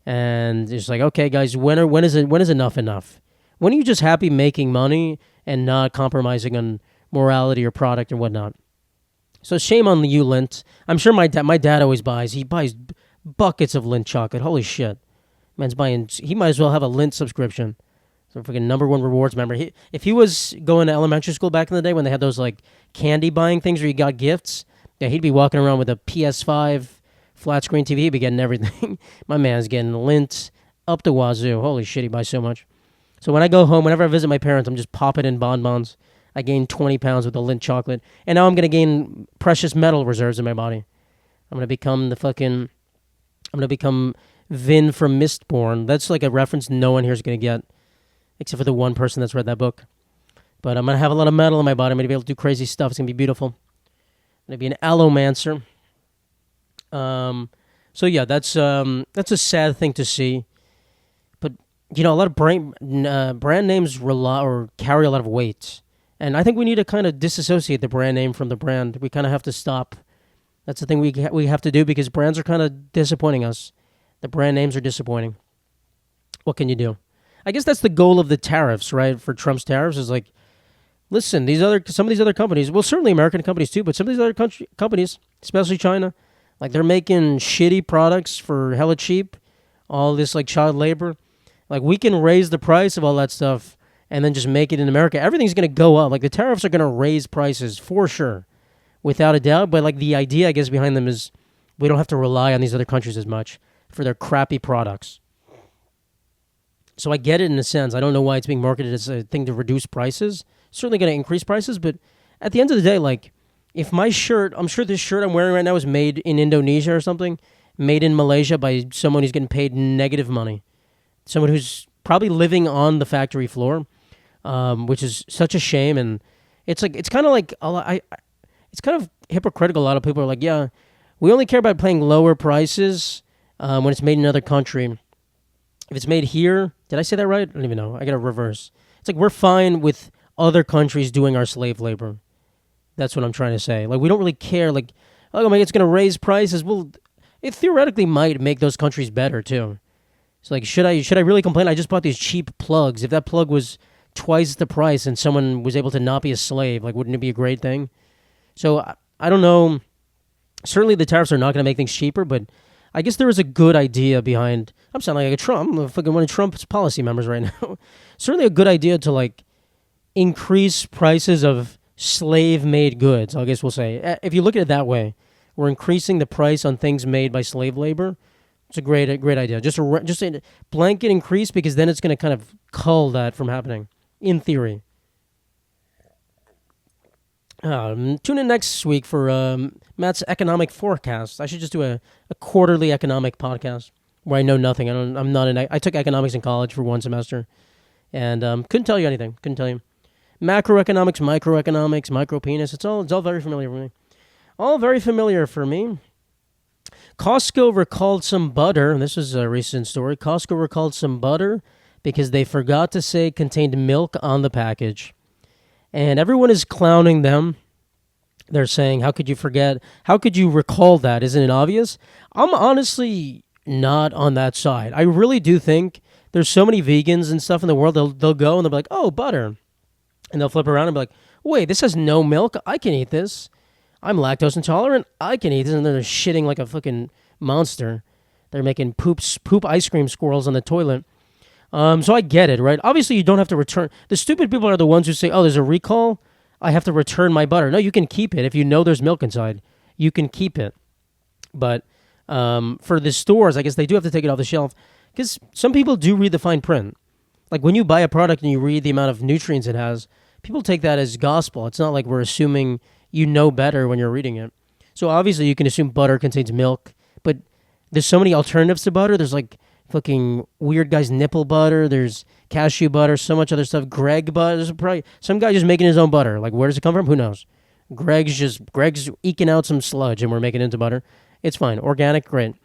And it's like, okay, guys, when is enough enough? When are you just happy making money and not compromising on morality or product and whatnot? So shame on you, Lindt. I'm sure my dad always buys. He buys buckets of Lindt chocolate. Holy shit. Man's buying. He might as well have a Lindt subscription. So freaking #1 rewards member. If he was going to elementary school back in the day when they had those like candy buying things where you got gifts, yeah, he'd be walking around with a PS5 flat screen TV. He'd be getting everything. My man's getting Lindt up the wazoo. Holy shit, he buys so much. So when I go home, whenever I visit my parents, I'm just popping in bonbons. I gained 20 pounds with the Lindt chocolate. And now I'm going to gain precious metal reserves in my body. I'm going to become Vin from Mistborn. That's like a reference no one here is going to get, except for the one person that's read that book. But I'm going to have a lot of metal in my body. I'm going to be able to do crazy stuff. It's going to be beautiful. I'm going to be an allomancer. So yeah, that's a sad thing to see. But, a lot of brand names rely or carry a lot of weight. And I think we need to kind of disassociate the brand name from the brand. We kind of have to stop. That's the thing we have to do because brands are kind of disappointing us. The brand names are disappointing. What can you do? I guess that's the goal of the tariffs, right? For Trump's tariffs is like, listen, some of these other companies, well, certainly American companies too, but some of these other companies, especially China, Like they're making shitty products for hella cheap, all this like child labor. Like we can raise the price of all that stuff and then just make it in America. Everything's gonna go up. Like the tariffs are gonna raise prices for sure, without a doubt. But like the idea, I guess, behind them is we don't have to rely on these other countries as much for their crappy products. So I get it in a sense. I don't know why it's being marketed as a thing to reduce prices. Certainly going to increase prices, but at the end of the day, like if my shirt, I'm sure this shirt I'm wearing right now is made in Indonesia or something, made in Malaysia by someone who's getting paid negative money, someone who's probably living on the factory floor, which is such a shame. And it's like it's kind of like it's kind of hypocritical. A lot of people are like, yeah, we only care about paying lower prices when it's made in another country. If it's made here, did I say that right? I don't even know. I got to reverse. It's like we're fine with other countries doing our slave labor. That's what I'm trying to say. Like we don't really care. Like, oh my, it's going to raise prices. Well, it theoretically might make those countries better too. It's like, should I really complain? I just bought these cheap plugs. If that plug was twice the price and someone was able to not be a slave, like wouldn't it be a great thing? So I don't know. Certainly the tariffs are not going to make things cheaper, but I guess there is a good idea behind. I'm sounding like a Trump. I'm fucking one of Trump's policy members right now. Certainly a good idea to like increase prices of slave-made goods. I guess we'll say, if you look at it that way, we're increasing the price on things made by slave labor. It's a great idea. Just a blanket increase, because then it's going to kind of cull that from happening. In theory. Tune in next week for Matt's economic forecast. I should just do a quarterly economic podcast where I know nothing. I took economics in college for one semester, and couldn't tell you anything. Couldn't tell you macroeconomics, microeconomics, micropenis. It's all very familiar for me. All very familiar for me. Costco recalled some butter. And this is a recent story. Costco recalled some butter because they forgot to say it contained milk on the package. And everyone is clowning them. They're saying, how could you forget? How could you recall that? Isn't it obvious? I'm honestly not on that side. I really do think there's so many vegans and stuff in the world, they'll go and they'll be like, oh, butter. And they'll flip around and be like, wait, this has no milk? I can eat this. I'm lactose intolerant. I can eat this. And then they're shitting like a fucking monster. They're making poop ice cream squirrels on the toilet. So I get it, right? Obviously, you don't have to return. The stupid people are the ones who say, oh, there's a recall. I have to return my butter. No, you can keep it. If you know there's milk inside, you can keep it. But for the stores, I guess they do have to take it off the shelf, because some people do read the fine print. Like when you buy a product and you read the amount of nutrients it has, people take that as gospel. It's not like we're assuming you know better when you're reading it. So obviously you can assume butter contains milk, but there's so many alternatives to butter. There's like fucking weird guy's nipple butter. There's cashew butter, so much other stuff. Greg butter. There's probably some guy just making his own butter. Like, where does it come from? Who knows? Greg's eking out some sludge and we're making it into butter. It's fine. Organic, great.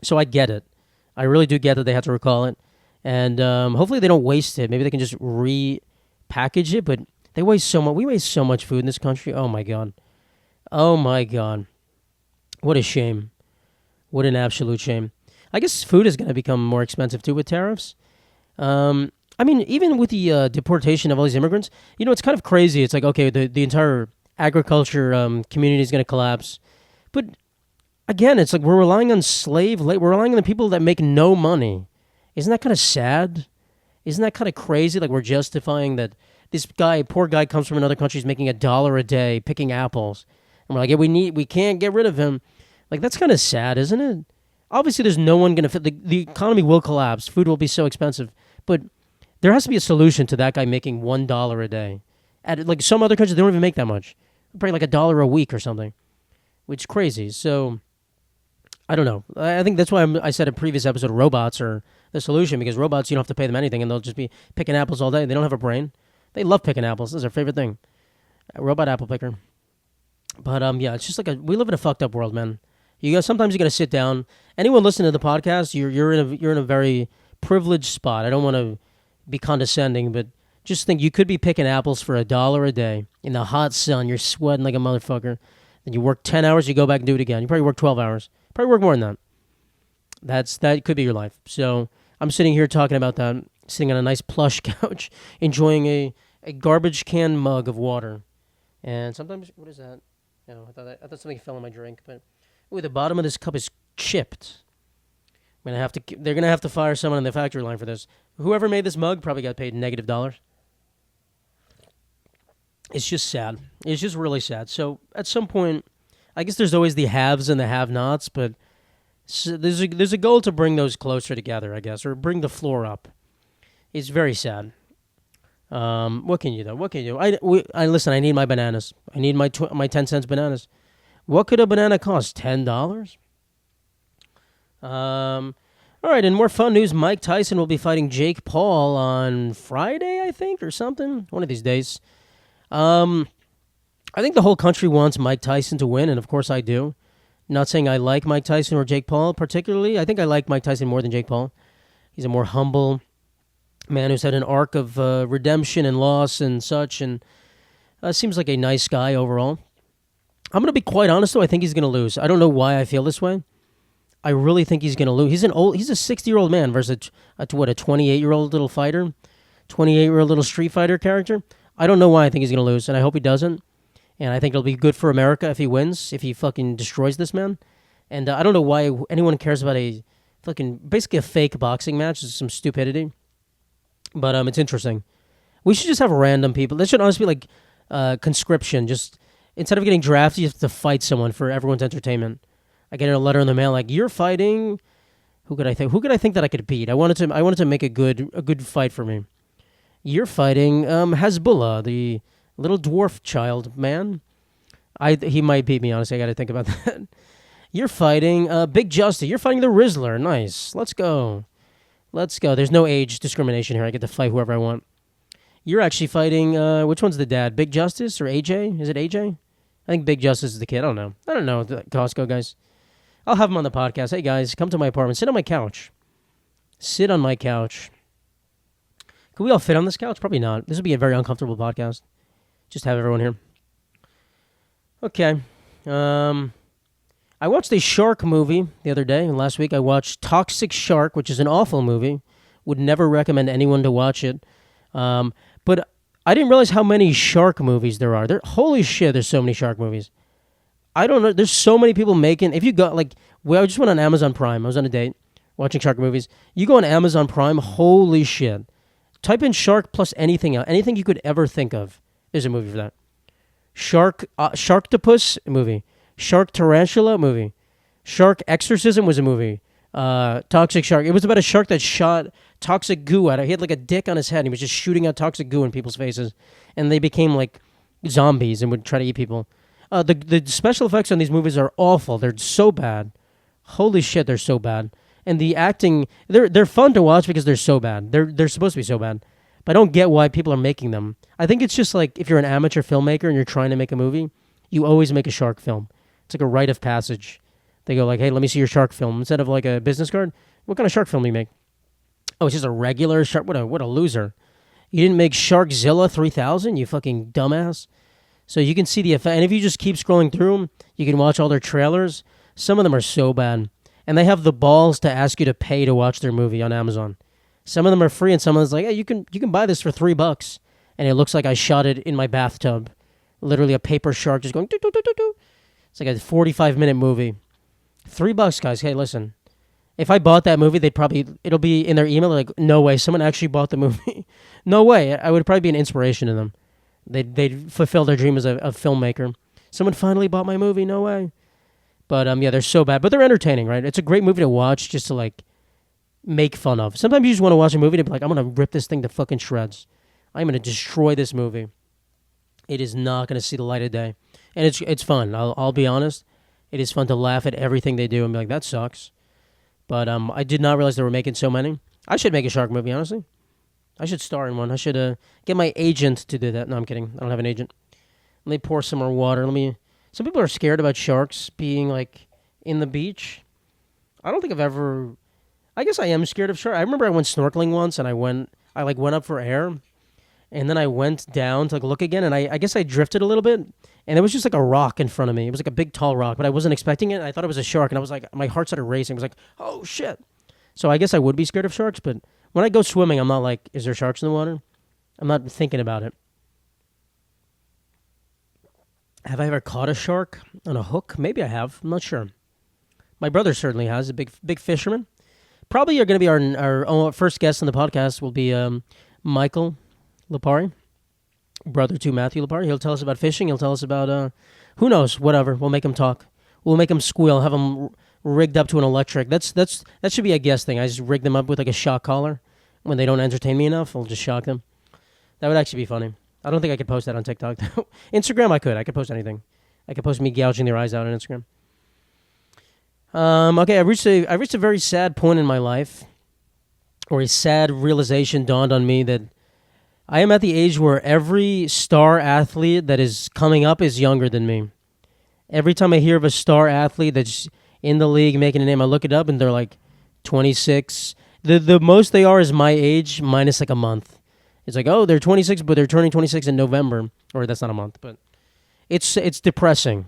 So I get it. I really do get that they have to recall it. And hopefully they don't waste it. Maybe they can just repackage it, but they waste so much. We waste so much food in this country. Oh my God. Oh my God. What a shame. What an absolute shame. I guess food is going to become more expensive too with tariffs. I mean, even with the deportation of all these immigrants, you know, it's kind of crazy. It's like, okay, the entire agriculture community is going to collapse. But again, it's like we're relying on we're relying on the people that make no money. Isn't that kind of sad? Isn't that kind of crazy? Like we're justifying that this poor guy comes from another country, is making $1 a day picking apples. And we're like, yeah, we can't get rid of him. Like, that's kind of sad, isn't it? Obviously, there's no one going to fit. The economy will collapse. Food will be so expensive. But there has to be a solution to that guy making $1 a day. At like some other countries, they don't even make that much. Probably like $1 a week or something, which is crazy. So I don't know. I think that's why I said in a previous episode, robots are the solution, because robots, you don't have to pay them anything, and they'll just be picking apples all day. They don't have a brain. They love picking apples. This is their favorite thing. A robot apple picker. But yeah, it's just like we live in a fucked up world, man. Sometimes you got to sit down. Anyone listening to the podcast, you're in a very privileged spot. I don't want to be condescending, but just think you could be picking apples for $1 a day in the hot sun. You're sweating like a motherfucker. Then you work 10 hours, you go back and do it again. You probably work 12 hours. Probably work more than that. That could be your life. So I'm sitting here talking about that, sitting on a nice plush couch, enjoying a garbage can mug of water. And sometimes, what is that? No, I thought something fell in my drink, but Ooh, the bottom of this cup is chipped. They're gonna have to fire someone on the factory line for this. Whoever made this mug probably got paid negative dollars. It's just sad. It's just really sad. So at some point, I guess there's always the haves and the have-nots, but there's a goal to bring those closer together, I guess, or bring the floor up. It's very sad. What can you do? What can you do? I listen. I need my bananas. I need my 10 cents bananas. What could a banana cost? $10. All right. In more fun news, Mike Tyson will be fighting Jake Paul on Friday, I think, or something. One of these days. I think the whole country wants Mike Tyson to win, and of course I do. Not saying I like Mike Tyson or Jake Paul particularly. I think I like Mike Tyson more than Jake Paul. He's a more humble man who's had an arc of redemption and loss and such, and seems like a nice guy overall. I'm going to be quite honest, though. I think he's going to lose. I don't know why I feel this way. I really think he's going to lose. He's a 60-year-old man versus a 28-year-old little fighter, 28-year-old little street fighter character. I don't know why I think he's going to lose, and I hope he doesn't. And I think it'll be good for America if he wins, if he fucking destroys this man. And I don't know why anyone cares about basically a fake boxing match. It's some stupidity. But it's interesting. We should just have random people. This should honestly be like conscription. Just instead of getting drafted, you have to fight someone for everyone's entertainment. I get a letter in the mail like, you're fighting. Who could I think that I could beat? I wanted to make a good fight for me. You're fighting Hezbollah, the little dwarf child man. He might beat me, honestly. I got to think about that. You're fighting Big Justy. You're fighting the Rizzler. Nice. Let's go. There's no age discrimination here. I get to fight whoever I want. You're actually fighting, which one's the dad? Big Justice or AJ? Is it AJ? I think Big Justice is the kid. I don't know. Costco guys. I'll have him on the podcast. Hey, guys, come to my apartment. Sit on my couch. Could we all fit on this couch? Probably not. This would be a very uncomfortable podcast. Just have everyone here. Okay. I watched a shark movie the other day. Last week I watched Toxic Shark, which is an awful movie. Would never recommend anyone to watch it. But I didn't realize how many shark movies there are. Holy shit, there's so many shark movies. I don't know. There's so many people making... If you got, I just went on Amazon Prime. I was on a date watching shark movies. You go on Amazon Prime, holy shit. Type in shark plus anything else. Anything you could ever think of. There's a movie for that. Sharktopus movie. Shark Tarantula movie. Shark Exorcism was a movie. Toxic Shark. It was about a shark that shot toxic goo at it. He had a dick on his head and he was just shooting out toxic goo in people's faces. And they became zombies and would try to eat people. The special effects on these movies are awful. They're so bad. Holy shit, they're so bad. And the acting, they're fun to watch because they're so bad. They're supposed to be so bad. But I don't get why people are making them. I think it's just if you're an amateur filmmaker and you're trying to make a movie, you always make a shark film. It's like a rite of passage. They go hey, let me see your shark film. Instead of a business card, what kind of shark film do you make? Oh, it's just a regular shark. What a loser. You didn't make Sharkzilla 3000, you fucking dumbass. So you can see the effect. And if you just keep scrolling through them, you can watch all their trailers. Some of them are so bad. And they have the balls to ask you to pay to watch their movie on Amazon. Some of them are free, and someone's like, hey, you can buy this for $3. And it looks like I shot it in my bathtub. Literally a paper shark just going, doo, doo, doo, doo, doo. It's like a 45-minute movie. $3, guys. Hey, listen. If I bought that movie, it'll be in their email. Like, no way. Someone actually bought the movie. No way. I would probably be an inspiration to them. They'd fulfill their dream as a filmmaker. Someone finally bought my movie. No way. But, yeah, they're so bad. But they're entertaining, right? It's a great movie to watch just to, make fun of. Sometimes you just want to watch a movie to be like, I'm going to rip this thing to fucking shreds. I'm going to destroy this movie. It is not going to see the light of day. And it's fun. I'll be honest. It is fun to laugh at everything they do and be like, that sucks. But I did not realize they were making so many. I should make a shark movie, honestly. I should star in one. I should get my agent to do that. No, I'm kidding. I don't have an agent. Let me pour some more water. Some people are scared about sharks being, in the beach. I don't think I've ever... I guess I am scared of sharks. I remember I went snorkeling once, and I went up for air, and then I went down to look again, and I guess I drifted a little bit, and there was just a rock in front of me. It was a big, tall rock, but I wasn't expecting it. I thought it was a shark, and I was my heart started racing. I was like, oh, shit. So I guess I would be scared of sharks, but when I go swimming, I'm not is there sharks in the water? I'm not thinking about it. Have I ever caught a shark on a hook? Maybe I have. I'm not sure. My brother certainly has, a big fisherman. Probably are going to be our first guest on the podcast will be Michael Lipari, brother to Matthew Lipari. He'll tell us about fishing. He'll tell us about, who knows, whatever. We'll make him talk. We'll make him squeal, have him rigged up to an electric. That should be a guest thing. I just rig them up with like a shock collar. When they don't entertain me enough, I'll just shock them. That would actually be funny. I don't think I could post that on TikTok. Instagram, I could. I could post anything. I could post me gouging their eyes out on Instagram. Okay, I reached a very sad point in my life, or a sad realization dawned on me that I am at the age where every star athlete that is coming up is younger than me. Every time I hear of a star athlete that's in the league making a name, I look it up and they're like 26. The most they are is my age minus like a month. It's like, oh, they're 26, but they're turning 26 in November. Or that's not a month, but it's depressing.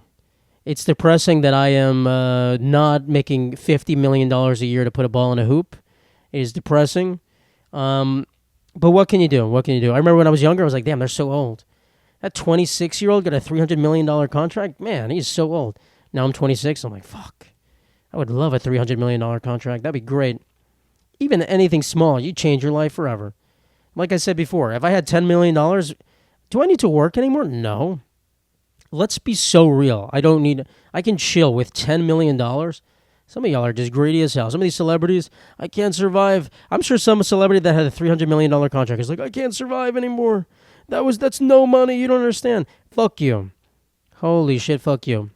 It's depressing that I am not making $50 million a year to put a ball in a hoop. It is depressing. But what can you do? What can you do? I remember when I was younger, I was like, damn, they're so old. That 26-year-old got a $300 million contract? Man, he's so old. Now I'm 26. I'm like, fuck. I would love a $300 million contract. That'd be great. Even anything small, you change your life forever. Like I said before, if I had $10 million, do I need to work anymore? No. Let's be so real. I can chill with $10 million. Some of y'all are just greedy as hell. Some of these celebrities, I can't survive. I'm sure some celebrity that had a $300 million contract is like, I can't survive anymore. That's no money. You don't understand. Fuck you. Holy shit, fuck you.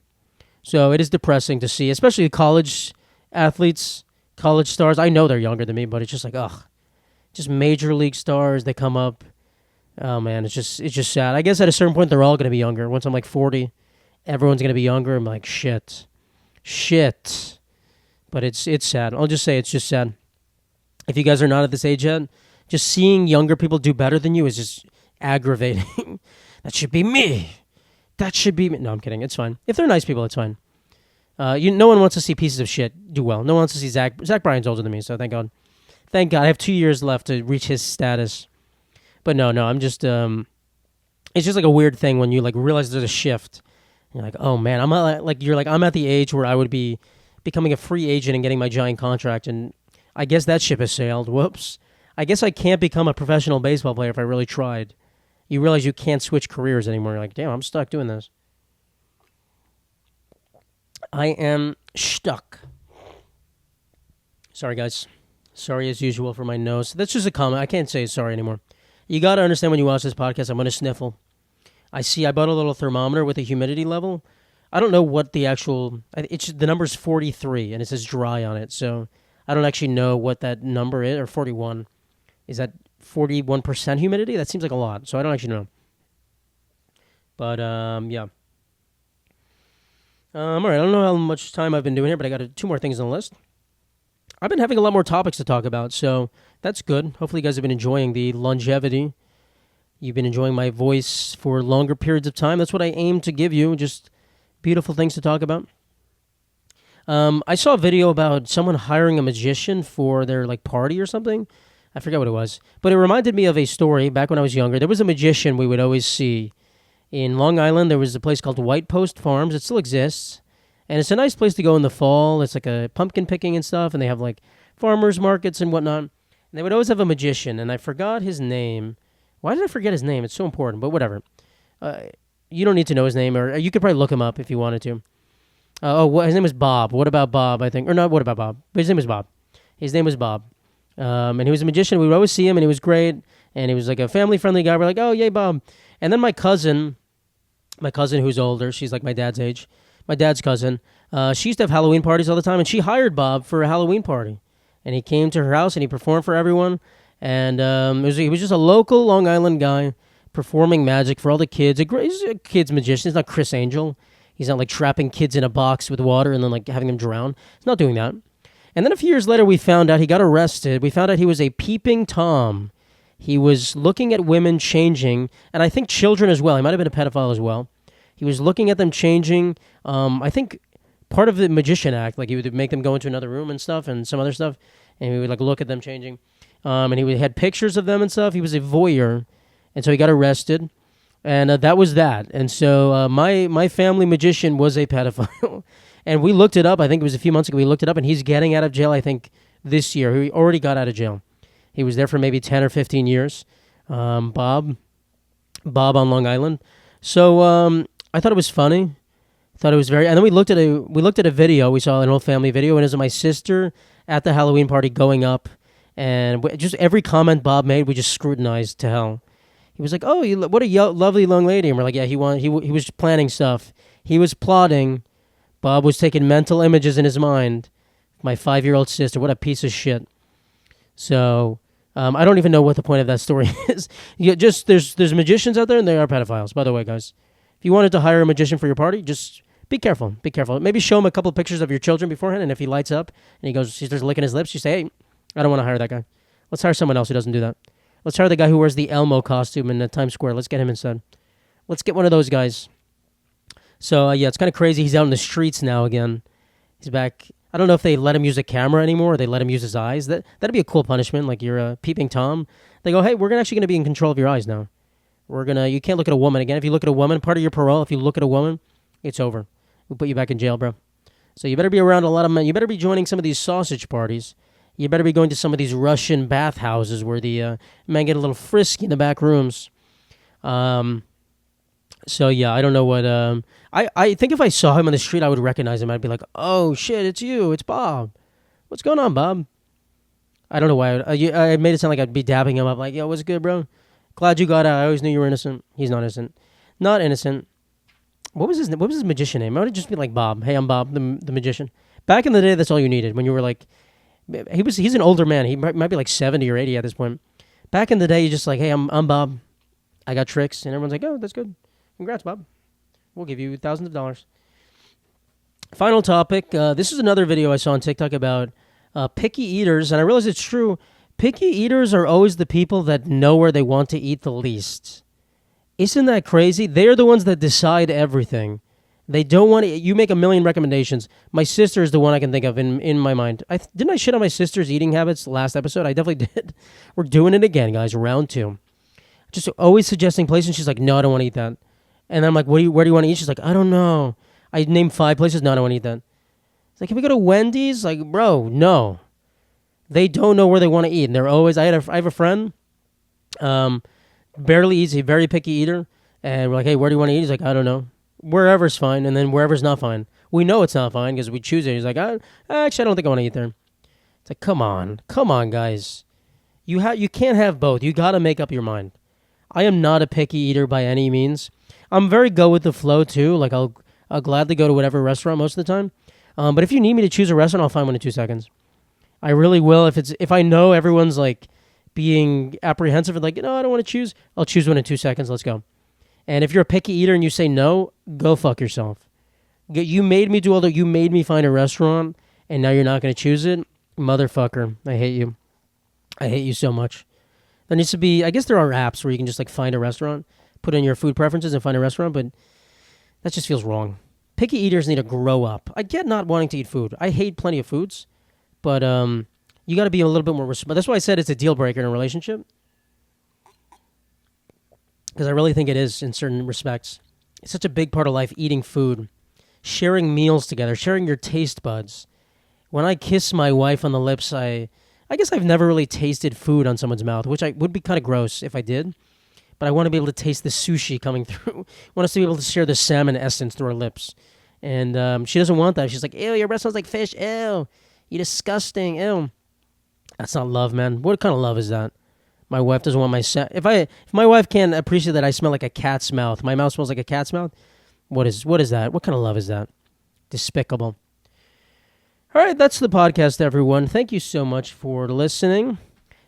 So it is depressing to see, especially college athletes, college stars. I know they're younger than me, but it's just like, ugh. Just major league stars, they come up. Oh, man, it's just sad. I guess at a certain point, they're all going to be younger. Once I'm like 40, everyone's going to be younger. I'm like, shit. But it's sad. I'll just say it's just sad. If you guys are not at this age yet, just seeing younger people do better than you is just aggravating. That should be me. That should be me. No, I'm kidding. It's fine. If they're nice people, it's fine. No one wants to see pieces of shit do well. No one wants to see Zach Bryan's older than me, so thank God. Thank God. I have 2 years left to reach his status. But no, I'm just, it's just like a weird thing when you like realize there's a shift. You're like, oh man, I'm at the age where I would be becoming a free agent and getting my giant contract, and I guess that ship has sailed. Whoops. I guess I can't become a professional baseball player if I really tried. You realize you can't switch careers anymore. You're like, damn, I'm stuck doing this. I am stuck. Sorry, guys. Sorry as usual for my nose. That's just a comment. I can't say sorry anymore. You got to understand when you watch this podcast, I'm going to sniffle. I bought a little thermometer with a humidity level. I don't know what the actual, the number's 43 and it says dry on it. So I don't actually know what that number is, or 41. Is that 41% humidity? That seems like a lot. So I don't actually know. But, yeah. All right. I don't know how much time I've been doing here, but I got 2 more things on the list. I've been having a lot more topics to talk about, so that's good. Hopefully you guys have been enjoying the longevity. You've been enjoying my voice for longer periods of time. That's what I aim to give you, just beautiful things to talk about. I saw a video about someone hiring a magician for their like party or something. I forget what it was. But it reminded me of a story back when I was younger. There was a magician we would always see. In Long Island, there was a place called White Post Farms. It still exists. And it's a nice place to go in the fall. It's like a pumpkin picking and stuff, and they have like farmers markets and whatnot. And they would always have a magician, and I forgot his name. Why did I forget his name? It's so important, but whatever. You don't need to know his name, or you could probably look him up if you wanted to. His name was Bob. What about Bob, I think? Or not, what about Bob? But his name was Bob. And he was a magician. We would always see him, and he was great. And he was like a family-friendly guy. We're like, oh, yay, Bob. And then my cousin who's older, she's like my dad's age, my dad's cousin, she used to have Halloween parties all the time, and she hired Bob for a Halloween party. And he came to her house, and he performed for everyone. And he was just a local Long Island guy performing magic for all the kids. He's a kid's magician. He's not Chris Angel. He's not like trapping kids in a box with water and then like having them drown. He's not doing that. And then a few years later, we found out he got arrested. We found out he was a peeping Tom. He was looking at women changing, and I think children as well. He might have been a pedophile as well. He was looking at them changing. I think part of the magician act, like he would make them go into another room and stuff and some other stuff, and he would like look at them changing. And he had pictures of them and stuff. He was a voyeur, and so he got arrested, and that was that. And so my family magician was a pedophile. And we looked it up. I think it was a few months ago. We looked it up, and he's getting out of jail, I think, this year. He already got out of jail. He was there for maybe 10 or 15 years. Bob on Long Island. So I thought it was funny. Thought it was very. And then we looked at a video. We saw an old family video, and it was my sister at the Halloween party going up, and just every comment Bob made, we just scrutinized to hell. He was like, "Oh, what a lovely young lady," and we're like, "Yeah, he was planning stuff. He was plotting. Bob was taking mental images in his mind. My 5-year-old sister, what a piece of shit." So I don't even know what the point of that story is. There's magicians out there, and they are pedophiles. By the way, guys, if you wanted to hire a magician for your party, just be careful. Be careful. Maybe show him a couple of pictures of your children beforehand, and if he lights up and he starts licking his lips, you say, "Hey, I don't want to hire that guy. Let's hire someone else who doesn't do that. Let's hire the guy who wears the Elmo costume in Times Square. Let's get him instead. Let's get one of those guys." So, yeah, it's kind of crazy. He's out in the streets now again. He's back. I don't know if they let him use a camera anymore or they let him use his eyes. That'd be a cool punishment, like you're a peeping Tom. They go, "Hey, we're actually going to be in control of your eyes now. You can't look at a woman again. If you look at a woman, part of your parole, if you look at a woman, it's over. We'll put you back in jail, bro." So you better be around a lot of men. You better be joining some of these sausage parties. You better be going to some of these Russian bathhouses where the men get a little frisky in the back rooms. So, yeah, I don't know what... I think if I saw him on the street, I would recognize him. I'd be like, "Oh, shit, it's you. It's Bob. What's going on, Bob?" I don't know why. I made it sound like I'd be dabbing him up. Like, "Yo, what's good, bro? Glad you got out. I always knew you were innocent." He's not innocent. Not innocent. What was his magician name? I would just be like, "Bob. Hey, I'm Bob, the magician." Back in the day, that's all you needed. When you were like... He's an older man. He might be like 70 or 80 at this point. Back in the day, you're just like, "Hey, I'm Bob. I got tricks." And everyone's like, "Oh, that's good. Congrats, Bob. We'll give you thousands of dollars." Final topic. This is another video I saw on TikTok about picky eaters, and I realize it's true. Picky eaters are always the people that know where they want to eat the least. Isn't that crazy? They're the ones that decide everything. They don't want to... You make a million recommendations. My sister is the one I can think of in my mind. Didn't I shit on my sister's eating habits last episode? I definitely did. We're doing it again, guys. Round 2. Just always suggesting places. She's like, "No, I don't want to eat that." And I'm like, where do you want to eat? She's like, "I don't know." I named 5 places. "No, I don't want to eat that." It's like, "Can we go to Wendy's?" Like, bro, no. They don't know where they want to eat. And they're always... I have a friend, barely eats. He's a very picky eater. And we're like, "Hey, where do you want to eat?" He's like, "I don't know. Wherever's fine." And then wherever's not fine. We know it's not fine because we choose it. He's like, "Actually, I don't think I want to eat there." It's like, come on, guys. You can't have both. You got to make up your mind. I am not a picky eater by any means. I'm very go with the flow too. Like I'll gladly go to whatever restaurant most of the time. But if you need me to choose a restaurant, I'll find one in 2 seconds. I really will. If I know everyone's like being apprehensive and like, "No, I don't want to choose," I'll choose one in 2 seconds. Let's go. And if you're a picky eater and you say no, go fuck yourself. You made me do all that. You made me find a restaurant, and now you're not going to choose it? Motherfucker. I hate you. I hate you so much. There needs to be... I guess there are apps where you can just like find a restaurant, put in your food preferences and find a restaurant, but that just feels wrong. Picky eaters need to grow up. I get not wanting to eat food. I hate plenty of foods, but you got to be a little bit more... That's why I said it's a deal breaker in a relationship. Because I really think it is in certain respects. It's such a big part of life, eating food, sharing meals together, sharing your taste buds. When I kiss my wife on the lips, I guess I've never really tasted food on someone's mouth, which would be kind of gross if I did. But I want to be able to taste the sushi coming through. I want us to be able to share the salmon essence through our lips. And she doesn't want that. She's like, "Ew, your breath smells like fish. Ew, you disgusting. Ew." That's not love, man. What kind of love is that? My wife doesn't want my... If my wife can't appreciate that I smell like a cat's mouth, my mouth smells like a cat's mouth, what is that? What kind of love is that? Despicable. All right, that's the podcast, everyone. Thank you so much for listening.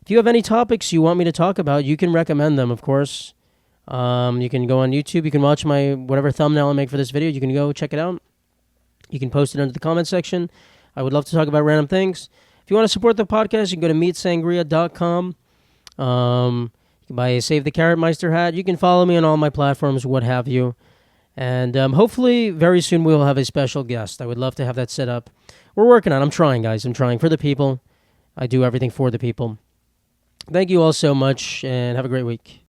If you have any topics you want me to talk about, you can recommend them, of course. You can go on YouTube. You can watch my whatever thumbnail I make for this video. You can go check it out. You can post it under the comment section. I would love to talk about random things. If you want to support the podcast, you can go to meetsangria.com. You can buy a Save the Carrot Meister hat. You can follow me on all my platforms, what have you. And hopefully very soon we will have a special guest. I would love to have that set up. We're working on it. I'm trying, guys. I'm trying for the people. I do everything for the people. Thank you all so much, and have a great week.